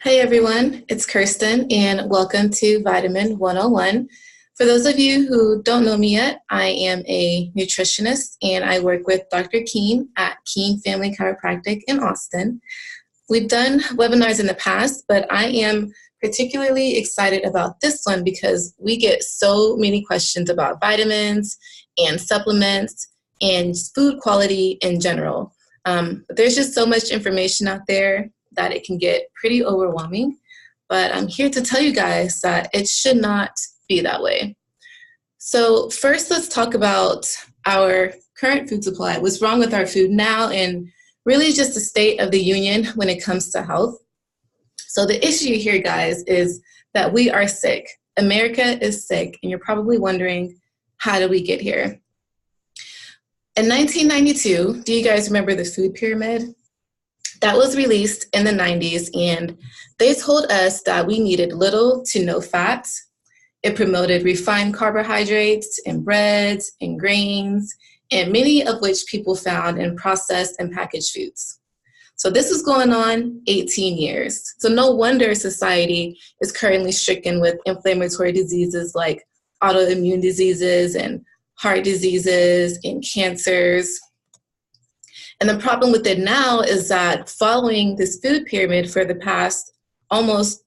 Hey everyone, it's Kirsten and welcome to Vitamin 101. For those of you who don't know me yet, I am a nutritionist and I work with Dr. Keene at Keene Family Chiropractic in Austin. We've done webinars in the past, but I am particularly excited about this one because we get so many questions about vitamins and supplements and food quality in general. There's just so much information out there that it can get pretty overwhelming, but I'm here to tell you guys that it should not be that way. So first, let's talk about our current food supply, what's wrong with our food now, and really just the state of the union when it comes to health. So the issue here, guys, is that we are sick. America is sick, and you're probably wondering, how did we get here? In 1992, do you guys remember the food pyramid? That was released in the 90s, and they told us that we needed little to no fats. It promoted refined carbohydrates and breads and grains, and many of which people found in processed and packaged foods. So this was going on 18 years. So no wonder society is currently stricken with inflammatory diseases like autoimmune diseases and heart diseases and cancers. And the problem with it now is that following this food pyramid for the past almost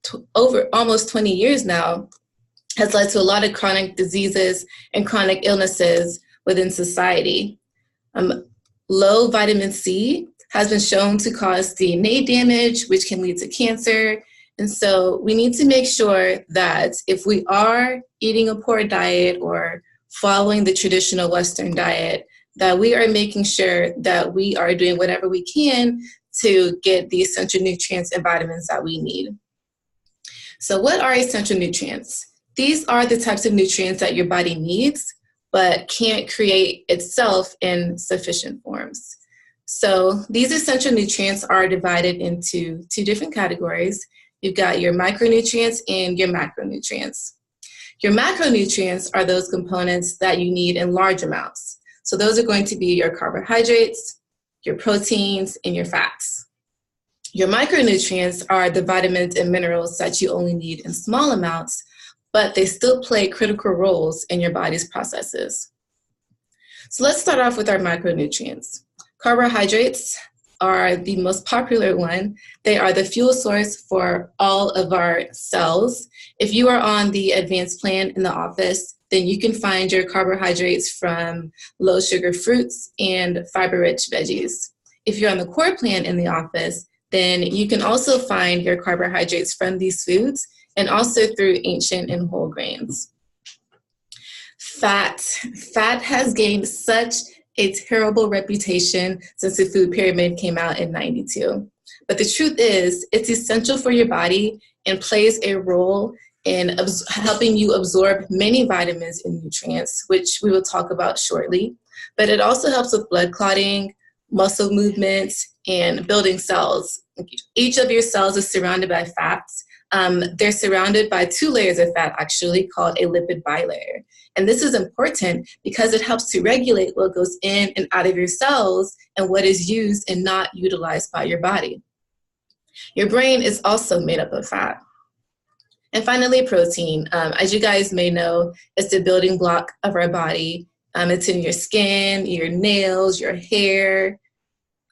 20 years now has led to a lot of chronic diseases and chronic illnesses within society. Low vitamin C has been shown to cause DNA damage, which can lead to cancer. And so we need to make sure that if we are eating a poor diet or following the traditional Western diet, that we are making sure that we are doing whatever we can to get the essential nutrients and vitamins that we need. So what are essential nutrients? These are the types of nutrients that your body needs, but can't create itself in sufficient forms. So these essential nutrients are divided into two different categories. You've got your micronutrients and your macronutrients. Your macronutrients are those components that you need in large amounts. So those are going to be your carbohydrates, your proteins, and your fats. Your micronutrients are the vitamins and minerals that you only need in small amounts, but they still play critical roles in your body's processes. So let's start off with our micronutrients. Carbohydrates are the most popular one. They are the fuel source for all of our cells. If you are on the advanced plan in the office, then you can find your carbohydrates from low sugar fruits and fiber-rich veggies. If you're on the core plan in the office, then you can also find your carbohydrates from these foods and also through ancient and whole grains. Fat has gained such a terrible reputation since the food pyramid came out in 92. But the truth is, it's essential for your body and plays a role in helping you absorb many vitamins and nutrients, which we will talk about shortly. But it also helps with blood clotting, muscle movements, and building cells. Each of your cells is surrounded by fats. They're surrounded by two layers of fat, actually, called a lipid bilayer. And this is important because it helps to regulate what goes in and out of your cells and what is used and not utilized by your body. Your brain is also made up of fat. And finally, protein. As you guys may know, it's the building block of our body. It's in your skin, your nails, your hair,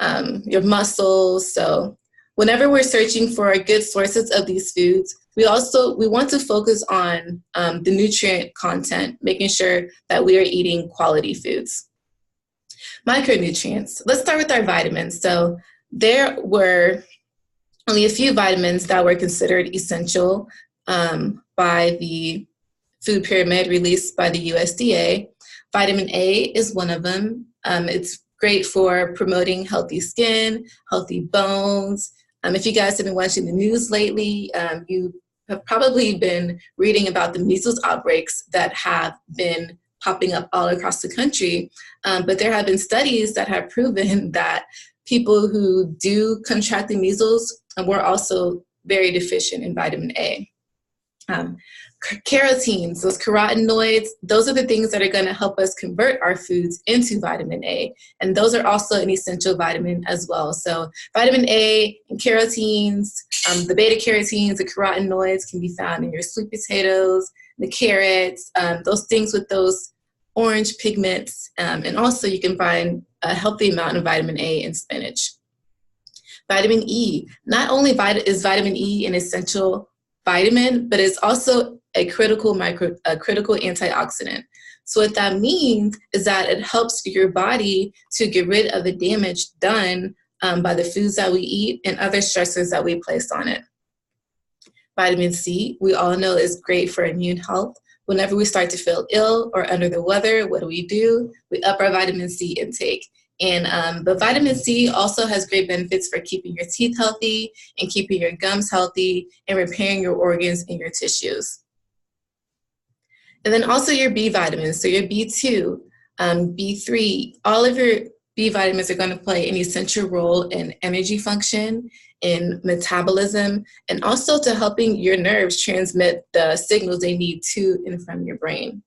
your muscles. So whenever we're searching for good sources of these foods, we want to focus on the nutrient content, making sure that we are eating quality foods. Micronutrients. Let's start with our vitamins. So there were only a few vitamins that were considered essential by the food pyramid released by the USDA. Vitamin A is one of them. It's great for promoting healthy skin, healthy bones. If you guys have been watching the news lately, you have probably been reading about the measles outbreaks that have been popping up all across the country. But there have been studies that have proven that people who do contract the measles were also very deficient in vitamin A. Um, Carotenes, those carotenoids, those are the things that are going to help us convert our foods into vitamin A. And those are also an essential vitamin as well. So vitamin A and carotenes, the beta carotenes, the carotenoids can be found in your sweet potatoes, the carrots, those things with those orange pigments. And also you can find a healthy amount of vitamin A in spinach. Vitamin E, not only is vitamin E an essential vitamin, but it's also a critical antioxidant. So what that means is that it helps your body to get rid of the damage done by the foods that we eat and other stressors that we place on it. Vitamin C, we all know, is great for immune health. Whenever we start to feel ill or under the weather, what do? We up our vitamin C intake. But vitamin C also has great benefits for keeping your teeth healthy and keeping your gums healthy and repairing your organs and your tissues. And then also your B vitamins, so your B2, B3, all of your B vitamins are going to play an essential role in energy function, in metabolism, and also to helping your nerves transmit the signals they need to and from your brain.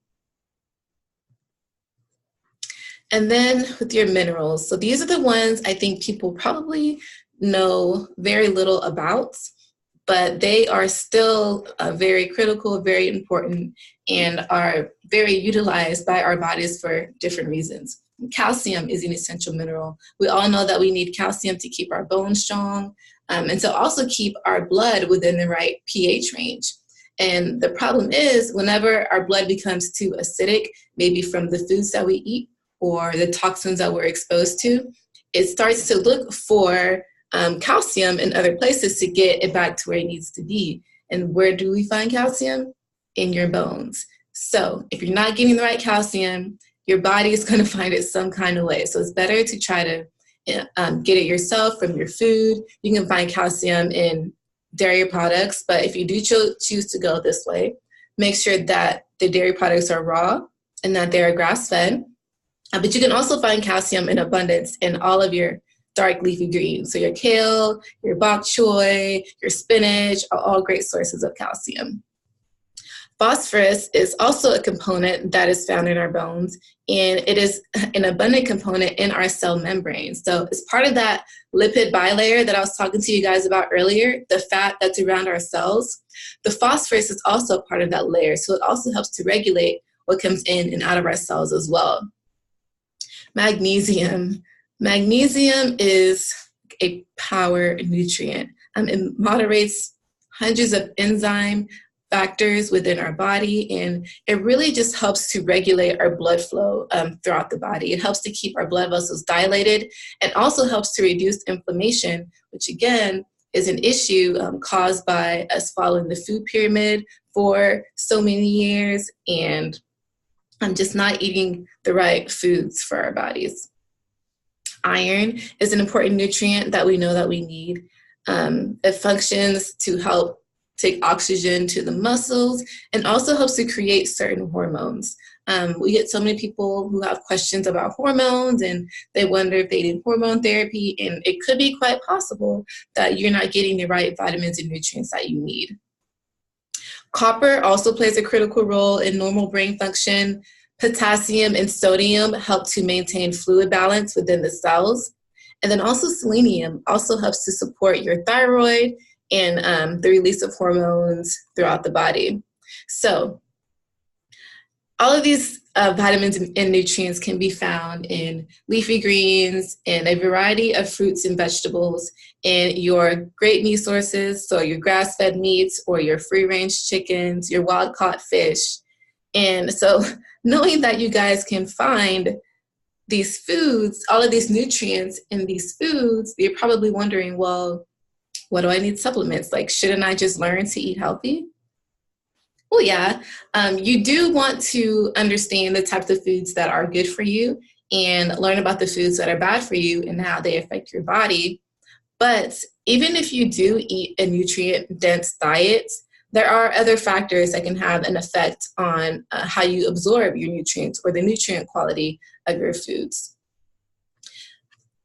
And then with your minerals, so these are the ones I think people probably know very little about, but they are still very critical, very important, and are very utilized by our bodies for different reasons. Calcium is an essential mineral. We all know that we need calcium to keep our bones strong, and to also keep our blood within the right pH range. And the problem is whenever our blood becomes too acidic, maybe from the foods that we eat or the toxins that we're exposed to, it starts to look for calcium in other places to get it back to where it needs to be. And where do we find calcium? In your bones. So if you're not getting the right calcium, your body is going to find it some kind of way. So it's better to try to get it yourself from your food. You can find calcium in dairy products, but if you do choose to go this way, make sure that the dairy products are raw and that they are grass-fed. But you can also find calcium in abundance in all of your dark leafy greens. So your kale, your bok choy, your spinach are all great sources of calcium. Phosphorus is also a component that is found in our bones, and it is an abundant component in our cell membrane. So it's part of that lipid bilayer that I was talking to you guys about earlier, the fat that's around our cells. The phosphorus is also part of that layer, so it also helps to regulate what comes in and out of our cells as well. Magnesium. Magnesium is a power nutrient. It moderates hundreds of enzyme factors within our body, and it really just helps to regulate our blood flow throughout the body. It helps to keep our blood vessels dilated and also helps to reduce inflammation, which again is an issue caused by us following the food pyramid for so many years and just not eating the right foods for our bodies. Iron is an important nutrient that we know that we need. It functions to help take oxygen to the muscles and also helps to create certain hormones. We get so many people who have questions about hormones and they wonder if they need hormone therapy, and it could be quite possible that you're not getting the right vitamins and nutrients that you need. Copper also plays a critical role in normal brain function. Potassium and sodium help to maintain fluid balance within the cells. And then also selenium also helps to support your thyroid and the release of hormones throughout the body. So all of these vitamins and nutrients can be found in leafy greens and a variety of fruits and vegetables, in your great meat sources, so your grass-fed meats or your free-range chickens, your wild-caught fish. And so knowing that you guys can find these foods, all of these nutrients in these foods, you're probably wondering, well, what do I need supplements? Like, shouldn't I just learn to eat healthy? Well, yeah, you do want to understand the types of foods that are good for you and learn about the foods that are bad for you and how they affect your body. But even if you do eat a nutrient-dense diet, there are other factors that can have an effect on how you absorb your nutrients or the nutrient quality of your foods.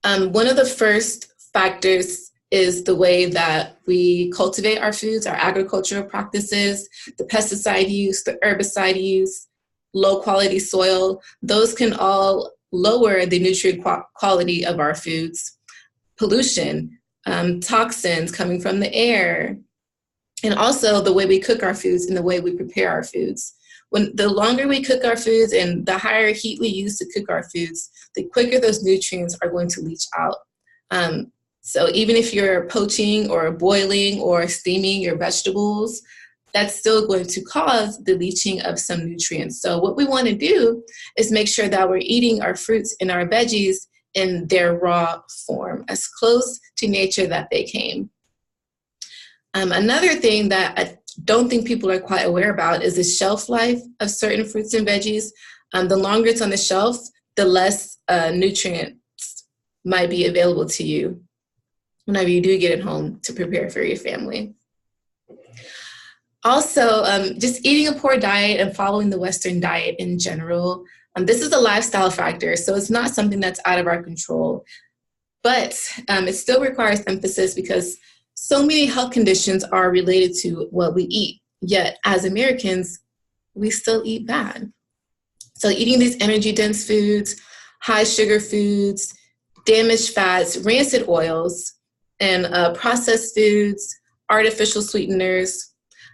One of the first factors is the way that we cultivate our foods, our agricultural practices, the pesticide use, the herbicide use, low quality soil. Those can all lower the nutrient quality of our foods. Pollution, toxins coming from the air, and also the way we cook our foods and the way we prepare our foods. When the longer we cook our foods and the higher heat we use to cook our foods, the quicker those nutrients are going to leach out. So even if you're poaching or boiling or steaming your vegetables, that's still going to cause the leaching of some nutrients. So what we want to do is make sure that we're eating our fruits and our veggies in their raw form, as close to nature that they came. Another thing that I don't think people are quite aware about is the shelf life of certain fruits and veggies. The longer it's on the shelf, the less nutrients might be available to you whenever you do get it home to prepare for your family. Also, just eating a poor diet and following the Western diet in general, this is a lifestyle factor, so it's not something that's out of our control. But it still requires emphasis because so many health conditions are related to what we eat. Yet, as Americans, we still eat bad. So eating these energy-dense foods, high sugar foods, damaged fats, rancid oils, and processed foods, artificial sweeteners.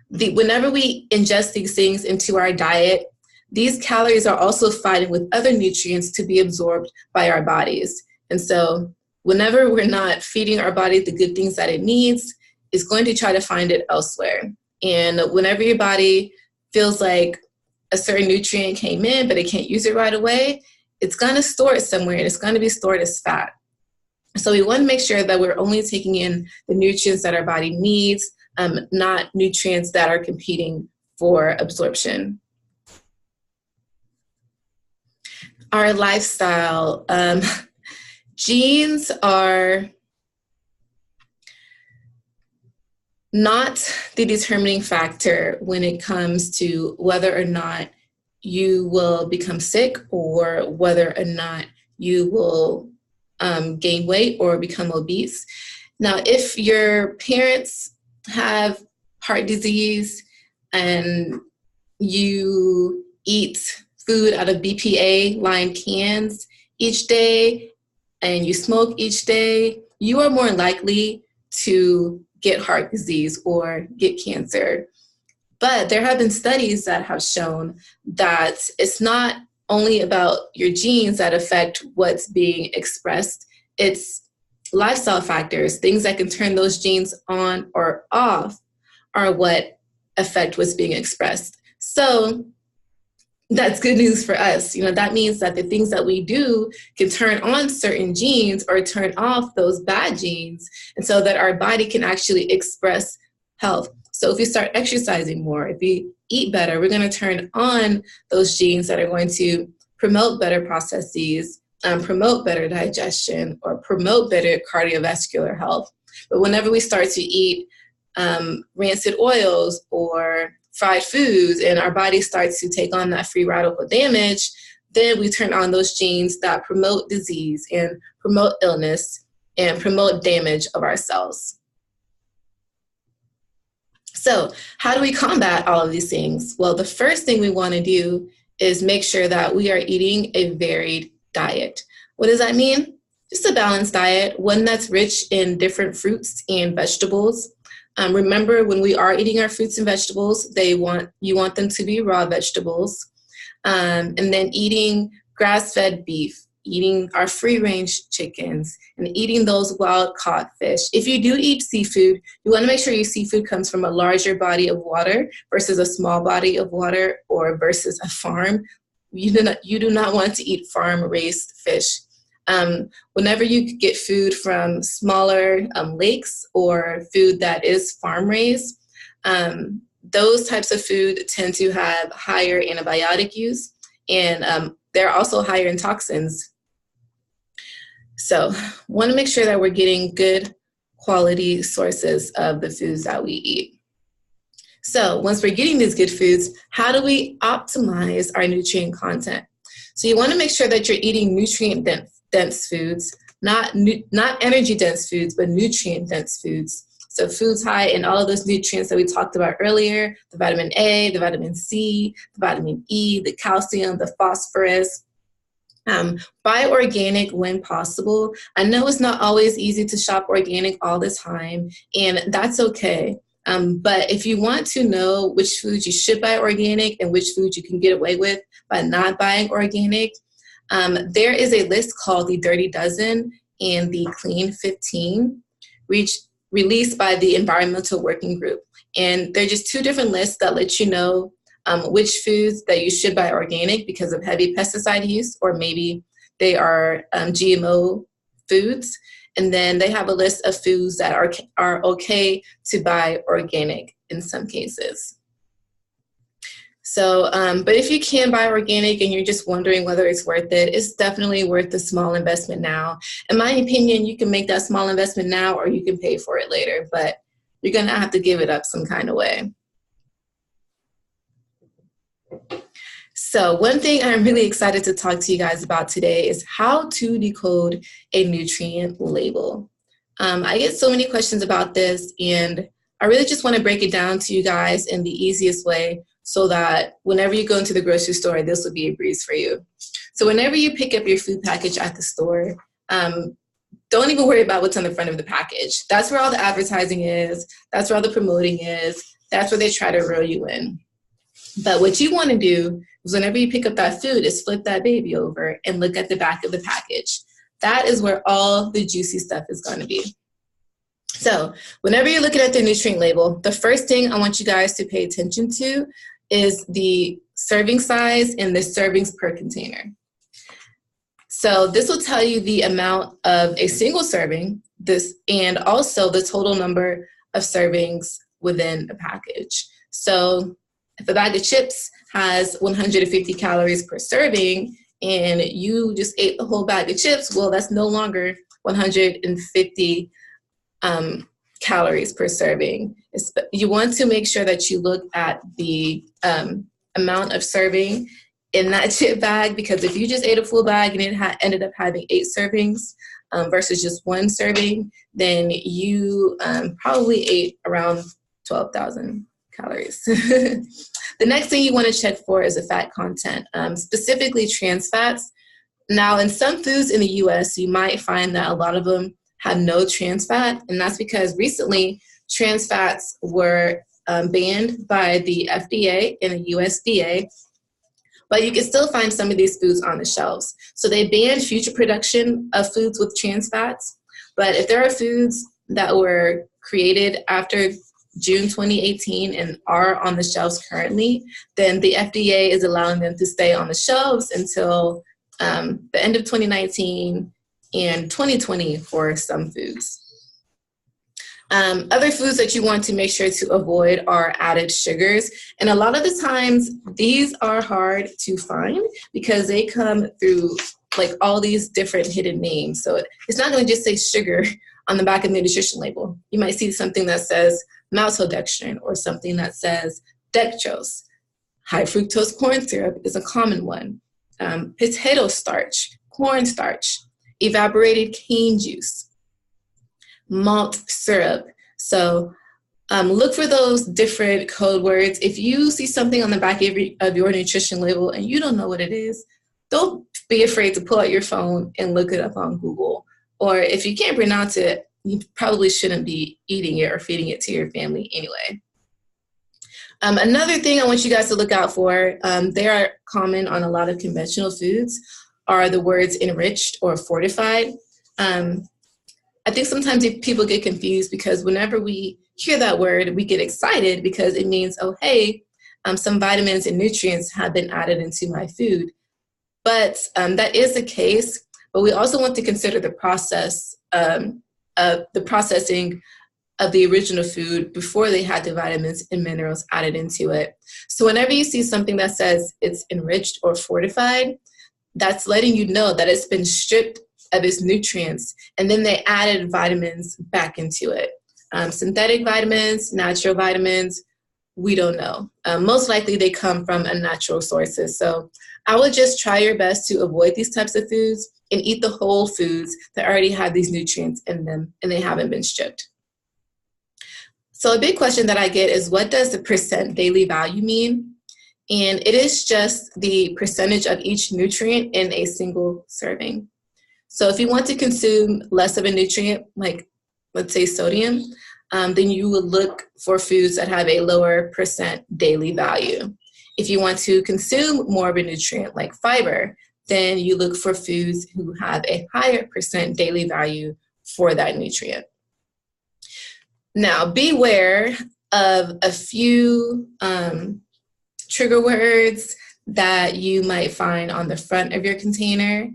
Whenever we ingest these things into our diet, these calories are also fighting with other nutrients to be absorbed by our bodies. And so whenever we're not feeding our body the good things that it needs, it's going to try to find it elsewhere. And whenever your body feels like a certain nutrient came in, but it can't use it right away, it's going to store it somewhere, and it's going to be stored as fat. So we want to make sure that we're only taking in the nutrients that our body needs, not nutrients that are competing for absorption. Our lifestyle. Genes are not the determining factor when it comes to whether or not you will become sick or whether or not you will gain weight or become obese. Now, if your parents have heart disease and you eat food out of BPA-lined cans each day and you smoke each day, you are more likely to get heart disease or get cancer. But there have been studies that have shown that it's not only about your genes that affect what's being expressed. It's lifestyle factors, things that can turn those genes on or off are what affect what's being expressed. So that's good news for us. That means that the things that we do can turn on certain genes or turn off those bad genes, and so that our body can actually express health. So if we start exercising more, if we eat better, we're going to turn on those genes that are going to promote better processes, promote better digestion, or promote better cardiovascular health. But whenever we start to eat rancid oils or fried foods and our body starts to take on that free radical damage, then we turn on those genes that promote disease and promote illness and promote damage of our cells. So how do we combat all of these things? Well, the first thing we want to do is make sure that we are eating a varied diet. What does that mean? Just a balanced diet, one that's rich in different fruits and vegetables. Remember, when we are eating our fruits and vegetables, you want them to be raw vegetables. And then eating grass-fed beef, eating our free-range chickens, and eating those wild-caught fish. If you do eat seafood, you want to make sure your seafood comes from a larger body of water versus a small body of water or versus a farm. You do not want to eat farm-raised fish. Whenever you get food from smaller lakes or food that is farm-raised, those types of food tend to have higher antibiotic use, and they're also higher in toxins. So want to make sure that we're getting good quality sources of the foods that we eat. So once we're getting these good foods, how do we optimize our nutrient content? So you want to make sure that you're eating nutrient-dense foods, not energy dense foods, but nutrient dense foods. So foods high in all of those nutrients that we talked about earlier, the vitamin A, the vitamin C, the vitamin E, the calcium, the phosphorus. Buy organic when possible. I know it's not always easy to shop organic all the time, and that's okay. But if you want to know which foods you should buy organic and which foods you can get away with by not buying organic, there is a list called the Dirty Dozen and the Clean 15, released by the Environmental Working Group. And they're just two different lists that let you know which foods that you should buy organic because of heavy pesticide use, or maybe they are GMO foods. And then they have a list of foods that are okay to buy organic in some cases. So, but if you can buy organic and you're just wondering whether it's worth it, it's definitely worth the small investment now. In my opinion, you can make that small investment now or you can pay for it later, but you're going to have to give it up some kind of way. So one thing I'm really excited to talk to you guys about today is how to decode a nutrient label. I get so many questions about this, and I really just want to break it down to you guys in the easiest way so that whenever you go into the grocery store, this will be a breeze for you. So whenever you pick up your food package at the store, don't even worry about what's on the front of the package. That's where all the advertising is. That's where all the promoting is. That's where they try to reel you in. But what you want to do is whenever you pick up that food is flip that baby over and look at the back of the package. That is where all the juicy stuff is going to be. So whenever you're looking at the nutrient label, the first thing I want you guys to pay attention to is the serving size and the servings per container. So this will tell you the amount of a single serving, and also the total number of servings within a package. So if a bag of chips has 150 calories per serving and you just ate the whole bag of chips, well, that's no longer 150 calories per serving. You want to make sure that you look at the amount of serving in that chip bag, because if you just ate a full bag and it ended up having 8 servings versus just 1 serving, then you probably ate around 12,000 calories. The next thing you want to check for is the fat content, specifically trans fats. Now, in some foods in the US, you might find that a lot of them have no trans fat, and that's because recently trans fats were banned by the FDA and the USDA, but you can still find some of these foods on the shelves. So they banned future production of foods with trans fats, but if there are foods that were created after June 2018 and are on the shelves currently, then the FDA is allowing them to stay on the shelves until the end of 2019 and 2020 for some foods. Other foods that you want to make sure to avoid are added sugars. And a lot of the times, these are hard to find because they come through like all these different hidden names. So it's not going to just say sugar on the back of the nutrition label. You might see something that says maltodextrin or something that says dextrose. High fructose corn syrup is a common one. Potato starch, corn starch, evaporated cane juice, malt syrup. So look for those different code words. If you see something on the back of your nutrition label and you don't know what it is, don't be afraid to pull out your phone and look it up on Google. Or if you can't pronounce it, you probably shouldn't be eating it or feeding it to your family anyway. Another thing I want you guys to look out for, they are common on a lot of conventional foods, are the words enriched or fortified. I think sometimes people get confused because whenever we hear that word, we get excited because it means, oh, hey, some vitamins and nutrients have been added into my food. But that is the case, but we also want to consider the process of the processing of the original food before they had the vitamins and minerals added into it. So whenever you see something that says it's enriched or fortified, that's letting you know that it's been stripped of its nutrients, and then they added vitamins back into it. Synthetic vitamins, natural vitamins, we don't know. Most likely they come from unnatural sources. So I would just try your best to avoid these types of foods and eat the whole foods that already have these nutrients in them and they haven't been stripped. So a big question that I get is, what does the percent daily value mean? And it is just the percentage of each nutrient in a single serving. So if you want to consume less of a nutrient, like let's say sodium, then you would look for foods that have a lower percent daily value. If you want to consume more of a nutrient like fiber, then you look for foods who have a higher percent daily value for that nutrient. Now, beware of a few trigger words that you might find on the front of your container.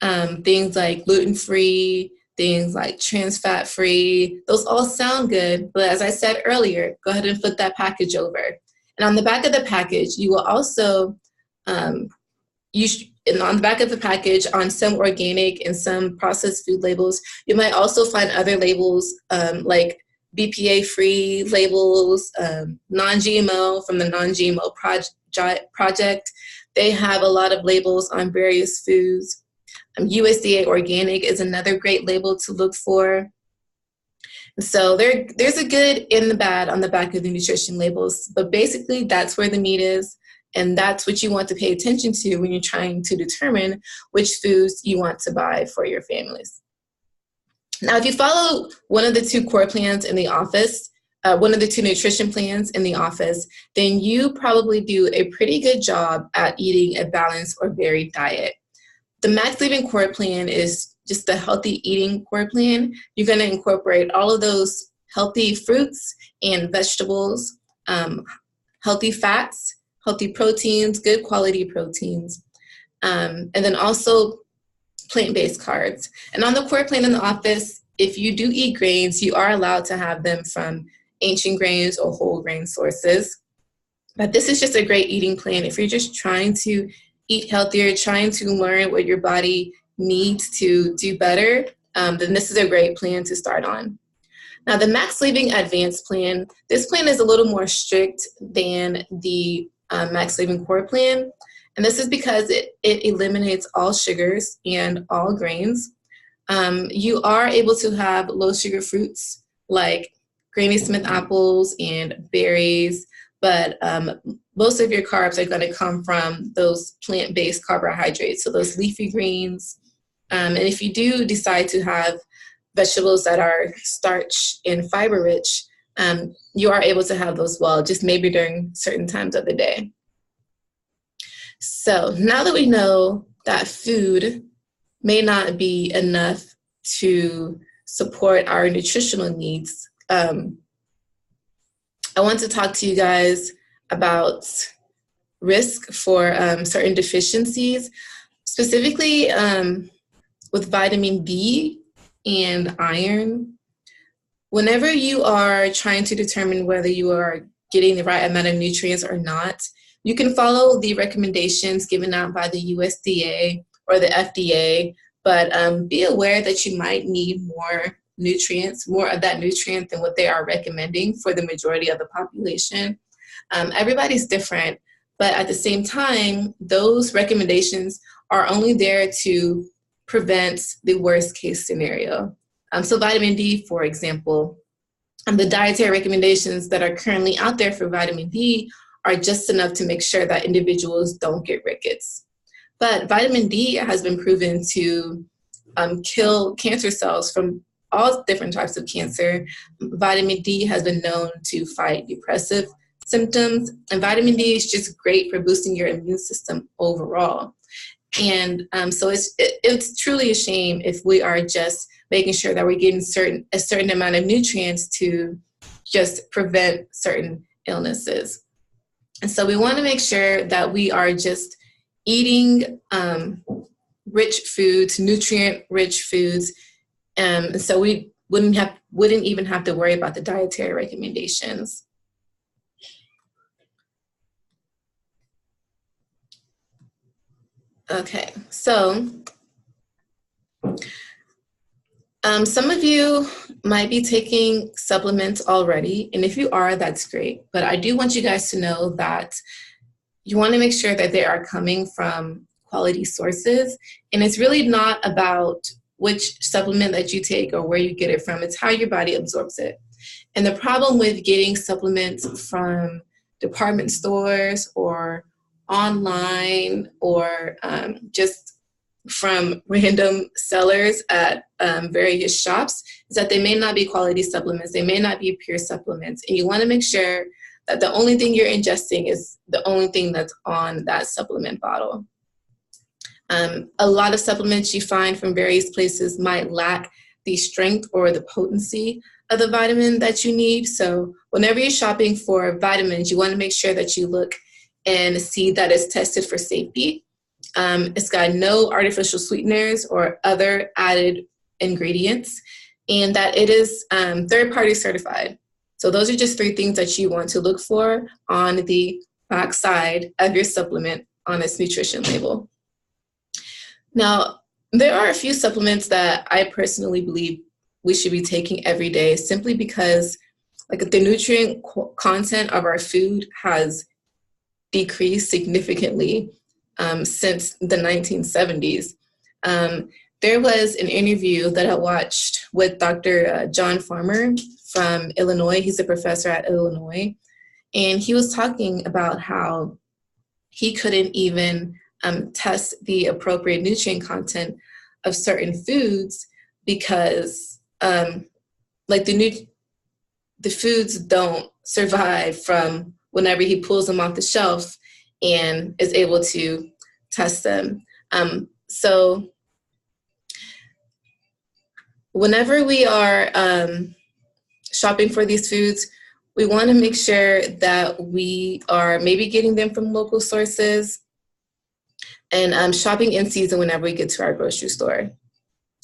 Things like gluten-free, things like trans fat-free, those all sound good, but as I said earlier, go ahead and flip that package over. And on the back of the package, you will also, and on the back of the package, on some organic and some processed food labels, you might also find other labels like BPA-free labels, non-GMO from the non-GMO project. They have a lot of labels on various foods. USDA organic is another great label to look for. So there's a good and the bad on the back of the nutrition labels, but basically that's where the meat is, and that's what you want to pay attention to when you're trying to determine which foods you want to buy for your families. Now, if you follow one of the two core plans in the office, one of the two nutrition plans in the office, then you probably do a pretty good job at eating a balanced or varied diet. The Max Living Core Plan is just the healthy eating core plan. You're going to incorporate all of those healthy fruits and vegetables, healthy fats, healthy proteins, good quality proteins, and then also plant-based carbs. And on the core plan in the office, if you do eat grains, you are allowed to have them from ancient grains or whole grain sources. But this is just a great eating plan if you're just trying to eat healthier, trying to learn what your body needs to do better, then this is a great plan to start on. Now, the Max Living Advanced Plan, this plan is a little more strict than the Max Living Core Plan, and this is because it eliminates all sugars and all grains. You are able to have low sugar fruits like Granny Smith apples and berries, but most of your carbs are going to come from those plant-based carbohydrates, so those leafy greens. And if you do decide to have vegetables that are starch and fiber rich, you are able to have those well, just maybe during certain times of the day. So now that we know that food may not be enough to support our nutritional needs, I want to talk to you guys about risk for certain deficiencies, specifically with vitamin D and iron. Whenever you are trying to determine whether you are getting the right amount of nutrients or not, you can follow the recommendations given out by the USDA or the FDA, but be aware that you might need more nutrients, more of that nutrient than what they are recommending for the majority of the population. Everybody's different, but at the same time, those recommendations are only there to prevent the worst case scenario. So vitamin D, for example, the dietary recommendations that are currently out there for vitamin D are just enough to make sure that individuals don't get rickets. But vitamin D has been proven to kill cancer cells from all different types of cancer. Vitamin D has been known to fight depressive symptoms, and vitamin D is just great for boosting your immune system overall. And so it's truly a shame if we are just making sure that we're getting a certain amount of nutrients to just prevent certain illnesses. And so we want to make sure that we are just eating rich foods, nutrient-rich foods, so we wouldn't even have to worry about the dietary recommendations. Okay, so Some of you might be taking supplements already, and if you are, that's great. But I do want you guys to know that you want to make sure that they are coming from quality sources. And it's really not about which supplement that you take or where you get it from. It's how your body absorbs it. And the problem with getting supplements from department stores or online or just from random sellers at various shops is that they may not be quality supplements. They may not be pure supplements. And you want to make sure that the only thing you're ingesting is the only thing that's on that supplement bottle. A lot of supplements you find from various places might lack the strength or the potency of the vitamin that you need. So whenever you're shopping for vitamins, you want to make sure that you look and see that it's tested for safety. It's got no artificial sweeteners or other added ingredients, and that it is third-party certified. So those are just 3 things that you want to look for on the back side of your supplement on its nutrition label. Now, there are a few supplements that I personally believe we should be taking every day simply because the nutrient content of our food has decreased significantly since the 1970s. There was an interview that I watched with Dr. John Farmer from Illinois. He's a professor at Illinois. And he was talking about how he couldn't even test the appropriate nutrient content of certain foods because the foods don't survive from whenever he pulls them off the shelf and is able to test them. So whenever we are shopping for these foods, we want to make sure that we are maybe getting them from local sources and shopping in season whenever we get to our grocery store.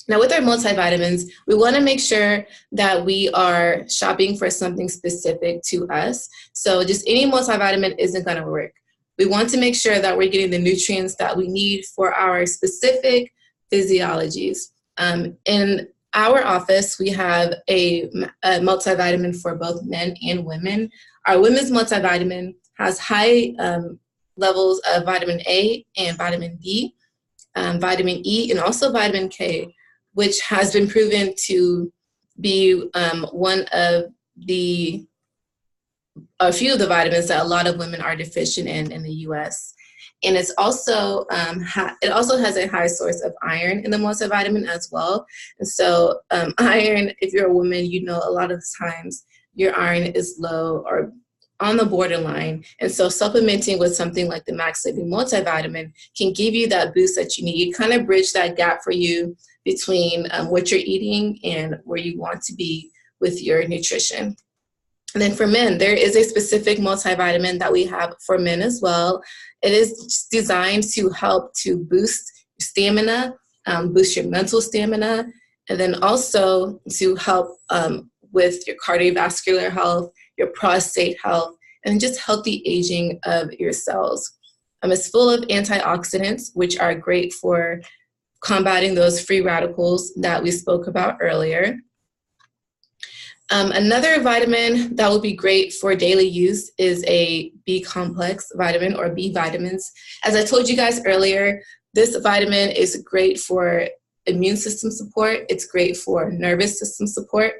Now, with our multivitamins, we want to make sure that we are shopping for something specific to us. So just any multivitamin isn't going to work. We want to make sure that we're getting the nutrients that we need for our specific physiologies. In our office, we have a multivitamin for both men and women. Our women's multivitamin has high levels of vitamin A and vitamin D, vitamin E, and also vitamin K, which has been proven to be one of a few of the vitamins that a lot of women are deficient in the U.S. And it's also it also has a high source of iron in the multivitamin as well. And so iron, if you're a woman, you know a lot of the times your iron is low or on the borderline. And so supplementing with something like the Max Living multivitamin can give you that boost that you need, kind of bridge that gap for you between what you're eating and where you want to be with your nutrition. And then for men, there is a specific multivitamin that we have for men as well. It is designed to help to boost stamina, boost your mental stamina, and then also to help with your cardiovascular health, your prostate health, and just healthy aging of your cells. It's full of antioxidants, which are great for combating those free radicals that we spoke about earlier. Another vitamin that would be great for daily use is a B complex vitamin or B vitamins. As I told you guys earlier, this vitamin is great for immune system support. It's great for nervous system support,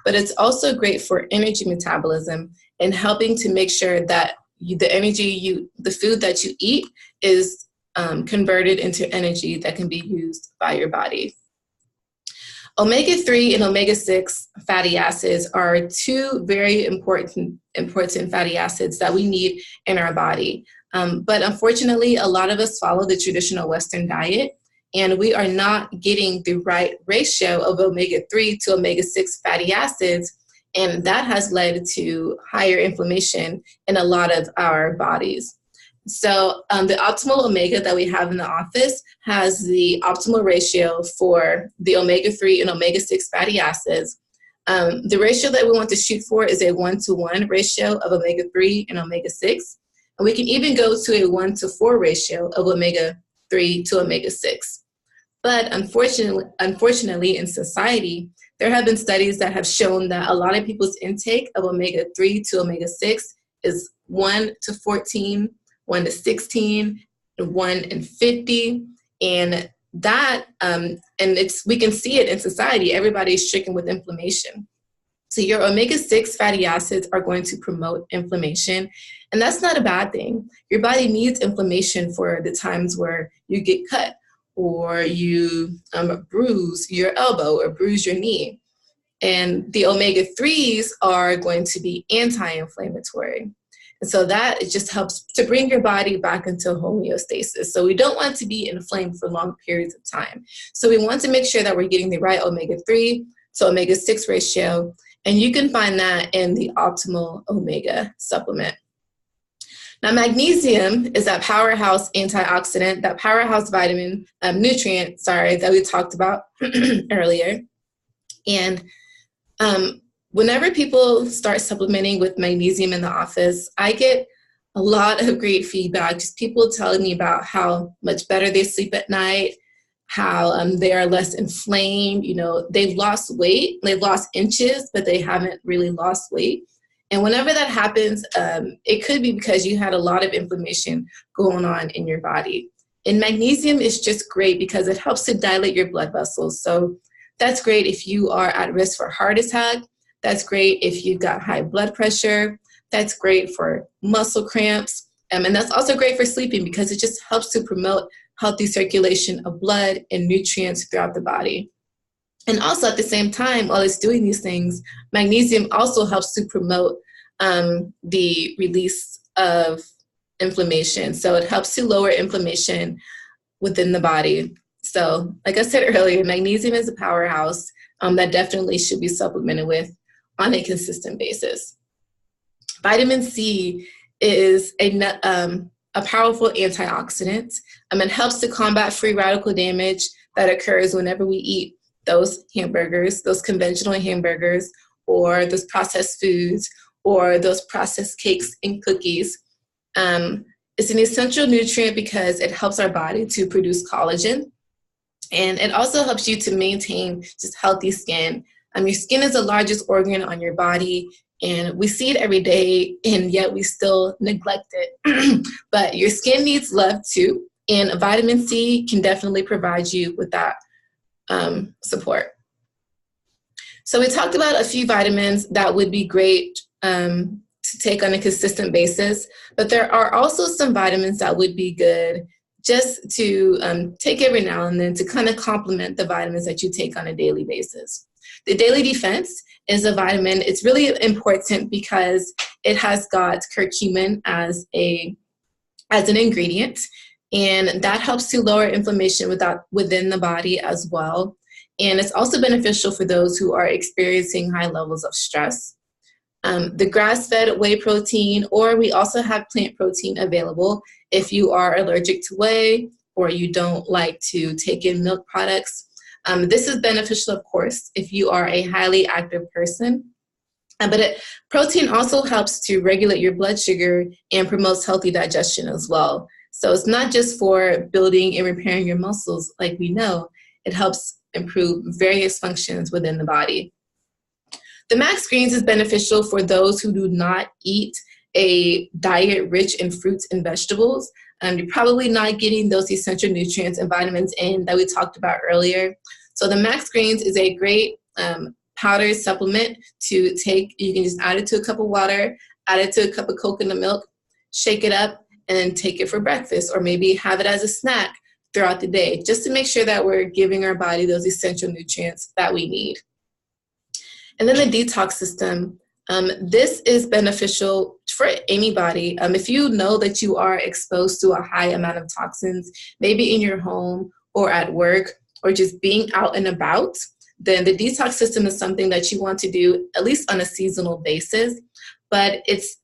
but it's also great for energy metabolism and helping to make sure that the food that you eat is converted into energy that can be used by your body. Omega-3 and omega-6 fatty acids are 2 very important fatty acids that we need in our body. But unfortunately, a lot of us follow the traditional Western diet, and we are not getting the right ratio of omega-3 to omega-6 fatty acids, and that has led to higher inflammation in a lot of our bodies. So the optimal omega that we have in the office has the optimal ratio for the omega-3 and omega-6 fatty acids. The ratio that we want to shoot for is a 1-to-1 ratio of omega-3 and omega-6. And we can even go to a 1-to-4 ratio of omega-3 to omega-6. But unfortunately, in society, there have been studies that have shown that a lot of people's intake of omega-3 to omega-6 is 1 to 14, 1 to 16, 1 and 50. And that, we can see it in society. Everybody is stricken with inflammation. So your omega-6 fatty acids are going to promote inflammation, and that's not a bad thing. Your body needs inflammation for the times where you get cut, or you bruise your elbow or bruise your knee. And the omega-3s are going to be anti-inflammatory. And so that it just helps to bring your body back into homeostasis. So we don't want to be inflamed for long periods of time. So we want to make sure that we're getting the right omega-3 to omega-6 ratio. And you can find that in the optimal omega supplement. Now, magnesium is that powerhouse antioxidant, that powerhouse vitamin, nutrient, that we talked about earlier. And whenever people start supplementing with magnesium in the office, I get a lot of great feedback, just people telling me about how much better they sleep at night, how they are less inflamed. You know, they've lost weight, they've lost inches, but they haven't really lost weight. And whenever that happens, it could be because you had a lot of inflammation going on in your body. And magnesium is just great because it helps to dilate your blood vessels. So that's great if you are at risk for heart attack. That's great if you've got high blood pressure. That's great for muscle cramps. And that's also great for sleeping because it just helps to promote healthy circulation of blood and nutrients throughout the body. And also at the same time, while it's doing these things, magnesium also helps to promote the release of inflammation. So it helps to lower inflammation within the body. So like I said earlier, magnesium is a powerhouse that definitely should be supplemented with on a consistent basis. Vitamin C is a powerful antioxidant. It helps to combat free radical damage that occurs whenever we eat those hamburgers, those conventional hamburgers, or those processed foods, or those processed cakes and cookies. It's an essential nutrient because it helps our body to produce collagen. And it also helps you to maintain just healthy skin. Your skin is the largest organ on your body, and we see it every day, and yet we still neglect it. But your skin needs love too, and vitamin C can definitely provide you with that support. So we talked about a few vitamins that would be great to take on a consistent basis, but there are also some vitamins that would be good just to take every now and then to kind of complement the vitamins that you take on a daily basis. The Daily Defense is a vitamin. It's really important because it has got curcumin as an ingredient, and that helps to lower inflammation within the body as well. And it's also beneficial for those who are experiencing high levels of stress. The grass-fed whey protein, or we also have plant protein available if you are allergic to whey or you don't like to take in milk products. This is beneficial, of course, if you are a highly active person. But protein also helps to regulate your blood sugar and promotes healthy digestion as well. So it's not just for building and repairing your muscles, like we know. It helps improve various functions within the body. The Max Greens is beneficial for those who do not eat a diet rich in fruits and vegetables. You're probably not getting those essential nutrients and vitamins in that we talked about earlier. So the Max Greens is a great powdered supplement to take. You can just add it to a cup of water, add it to a cup of coconut milk, shake it up, and then take it for breakfast, or maybe have it as a snack throughout the day, just to make sure that we're giving our body those essential nutrients that we need. And then the detox system. This is beneficial for anybody. If you know that you are exposed to a high amount of toxins, maybe in your home or at work or just being out and about, then the detox system is something that you want to do at least on a seasonal basis. But it's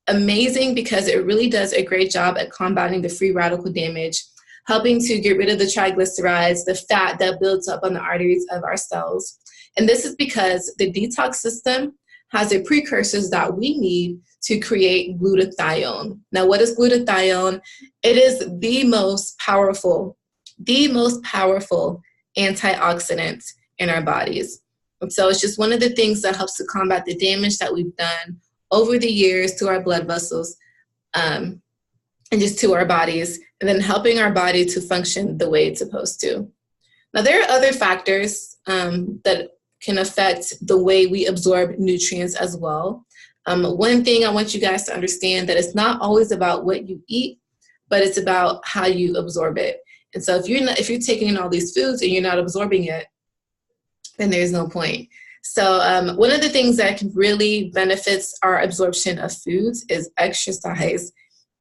amazing because it really does a great job at combating the free radical damage, helping to get rid of the triglycerides, the fat that builds up on the arteries of our cells. And this is because the detox system has the precursors that we need to create glutathione. Now, what is glutathione? It is the most powerful the most powerful antioxidant in our bodies. And so it's just one of the things that helps to combat the damage that we've done over the years to our blood vessels, and just to our bodies, and then helping our body to function the way it's supposed to. Now, there are other factors that can affect the way we absorb nutrients as well. One thing I want you guys to understand, that it's not always about what you eat, but it's about how you absorb it. And so if you're taking in all these foods and you're not absorbing it, then there's no point. So one of the things that can really benefits our absorption of foods is exercise.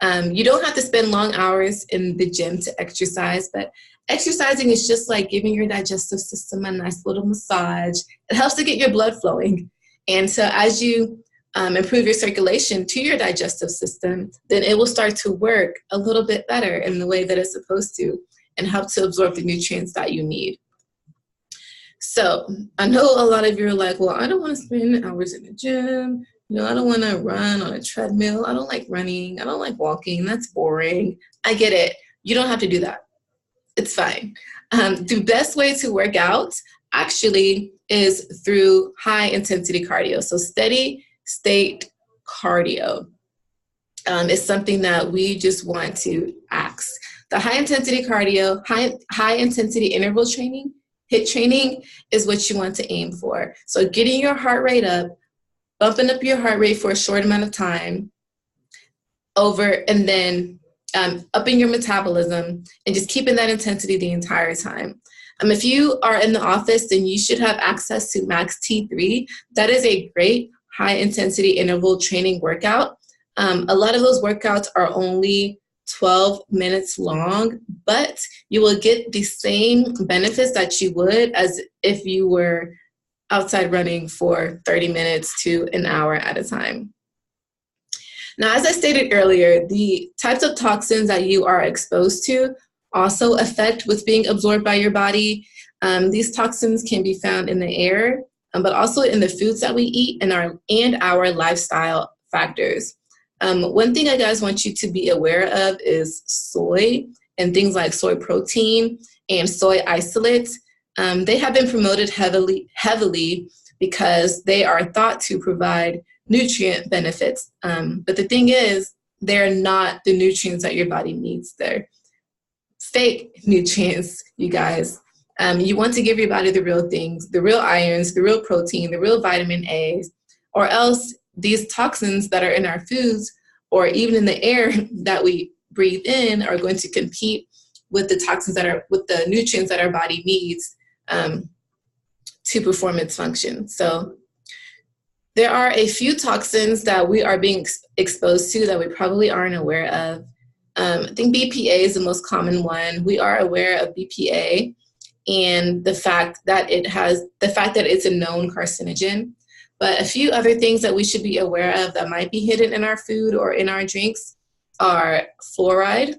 You don't have to spend long hours in the gym to exercise, but exercising is just like giving your digestive system a nice little massage. It helps to get your blood flowing. And so as you improve your circulation to your digestive system, then it will start to work a little bit better in the way that it's supposed to and help to absorb the nutrients that you need. So I know a lot of you are like, well, I don't want to spend hours in the gym. I don't want to run on a treadmill. I don't like running. I don't like walking. That's boring. I get it. You don't have to do that. It's fine. The best way to work out actually is through high intensity cardio. So steady state cardio is something that we just want to axe. The high intensity cardio, high intensity interval training, HIIT training is what you want to aim for. So getting your heart rate up, bumping up your heart rate for a short amount of time and then upping your metabolism and just keeping that intensity the entire time. If you are in the office, then you should have access to Max T3. That is a great high intensity interval training workout. A lot of those workouts are only 12 minutes long, but you will get the same benefits that you would as if you were outside running for 30 minutes to an hour at a time. Now, as I stated earlier, the types of toxins that you are exposed to also affect what's being absorbed by your body. These toxins can be found in the air, but also in the foods that we eat and our lifestyle factors. One thing I guys want you to be aware of is soy and things like soy protein and soy isolates. They have been promoted heavily because they are thought to provide nutrient benefits. But the thing is, they're not the nutrients that your body needs. They're fake nutrients, you guys. You want to give your body the real things, the real irons, the real protein, the real vitamin A's, or else these toxins that are in our foods or even in the air that we breathe in are going to compete with the toxins with the nutrients that our body needs to perform its function. So there are a few toxins that we are being exposed to that we probably aren't aware of. I think BPA is the most common one. We are aware of BPA and the fact that it's a known carcinogen. But a few other things that we should be aware of that might be hidden in our food or in our drinks are fluoride,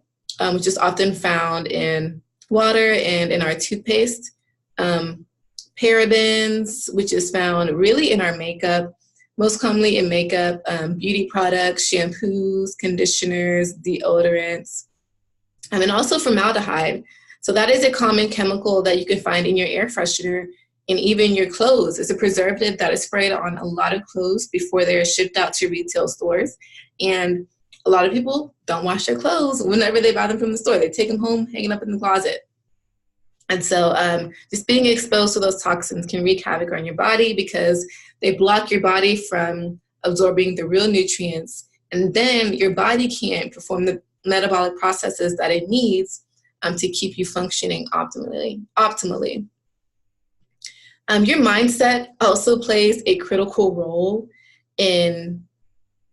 which is often found in water and in our toothpaste. Parabens, which is found really in our makeup, most commonly in makeup, beauty products, shampoos, conditioners, deodorants, and then also formaldehyde. So that is a common chemical that you can find in your air freshener and even your clothes. It's a preservative that is sprayed on a lot of clothes before they're shipped out to retail stores. And a lot of people don't wash their clothes whenever they buy them from the store. They take them home, hanging up in the closet. And so just being exposed to those toxins can wreak havoc on your body because they block your body from absorbing the real nutrients. And then your body can't perform the metabolic processes that it needs to keep you functioning optimally. Your mindset also plays a critical role in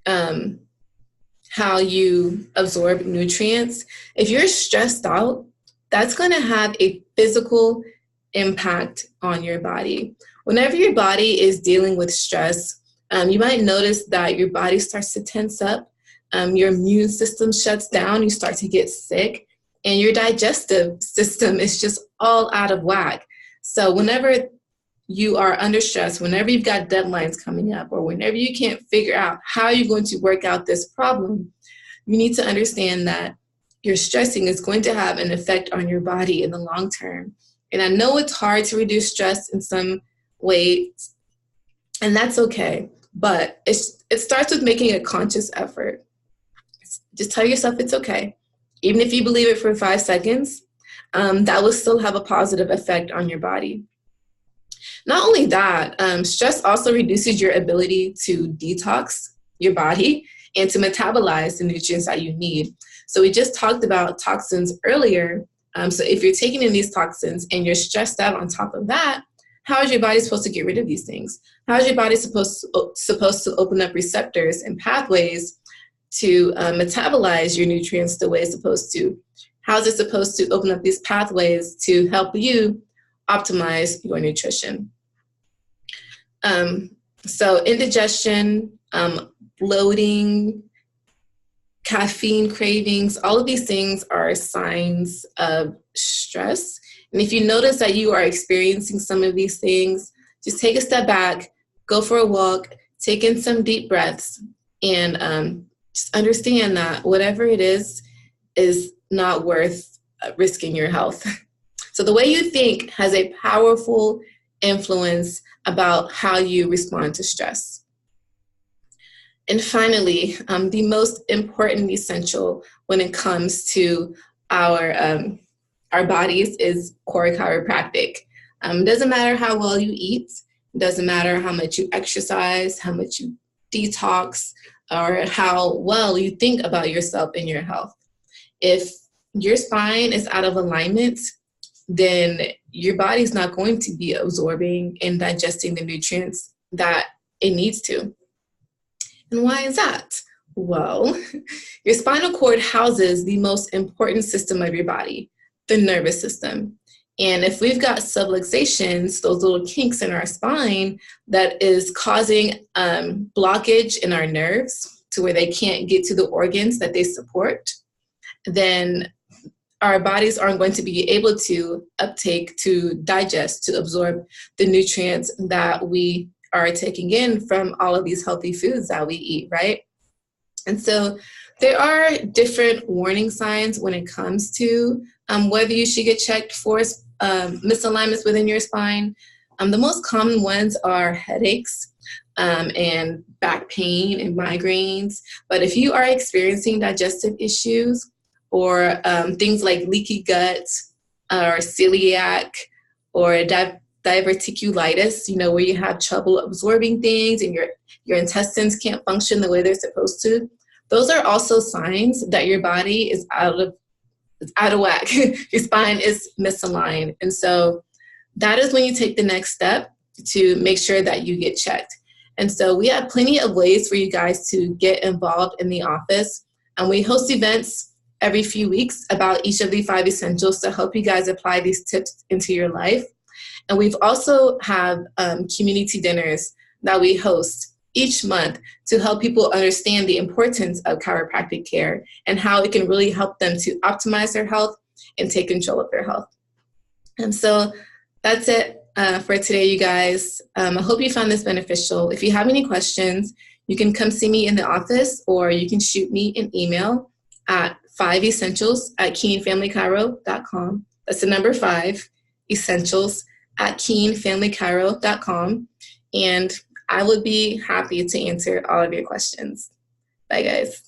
how you absorb nutrients. If you're stressed out, that's going to have a physical impact on your body. Whenever your body is dealing with stress, you might notice that your body starts to tense up, your immune system shuts down, you start to get sick, and your digestive system is just all out of whack. So whenever you are under stress, whenever you've got deadlines coming up, or whenever you can't figure out how you're going to work out this problem, you need to understand that you're stressing is going to have an effect on your body in the long term. And I know it's hard to reduce stress in some ways, and that's okay. But it starts with making a conscious effort. Just tell yourself it's okay. Even if you believe it for 5 seconds, that will still have a positive effect on your body. Not only that, stress also reduces your ability to detox your body and to metabolize the nutrients that you need. So we just talked about toxins earlier. So if you're taking in these toxins and you're stressed out on top of that, how is your body supposed to get rid of these things? How is your body supposed to open up receptors and pathways to metabolize your nutrients the way it's supposed to? How is it supposed to open up these pathways to help you optimize your nutrition? So indigestion, bloating, caffeine cravings, all of these things are signs of stress. And if you notice that you are experiencing some of these things, just take a step back, go for a walk, take in some deep breaths, and just understand that whatever it is not worth risking your health. So the way you think has a powerful influence about how you respond to stress. And finally, the most important essential when it comes to our bodies is core chiropractic. It doesn't matter how well you eat. It doesn't matter how much you exercise, how much you detox, or how well you think about yourself and your health. If your spine is out of alignment, then your body's not going to be absorbing and digesting the nutrients that it needs to. And why is that? Well, your spinal cord houses the most important system of your body, the nervous system. And if we've got subluxations, those little kinks in our spine that is causing blockage in our nerves to where they can't get to the organs that they support, then our bodies aren't going to be able to uptake, to digest, to absorb the nutrients that we are taking in from all of these healthy foods that we eat, right? And so there are different warning signs when it comes to whether you should get checked for misalignments within your spine. The most common ones are headaches and back pain and migraines. But if you are experiencing digestive issues or things like leaky gut or celiac or diverticulitis, where you have trouble absorbing things and your intestines can't function the way they're supposed to, those are also signs that your body is out of whack. Your spine is misaligned. And so that is when you take the next step to make sure that you get checked. And so we have plenty of ways for you guys to get involved in the office. And we host events every few weeks about each of the 5 essentials to help you guys apply these tips into your life. And we've also have community dinners that we host each month to help people understand the importance of chiropractic care and how it can really help them to optimize their health and take control of their health. And so that's it for today, you guys. I hope you found this beneficial. If you have any questions, you can come see me in the office, or you can shoot me an email at 5essentials@keenfamilychiro.com. That's the number 5, essentials@keenfamilychiro.com. And I would be happy to answer all of your questions. Bye, guys.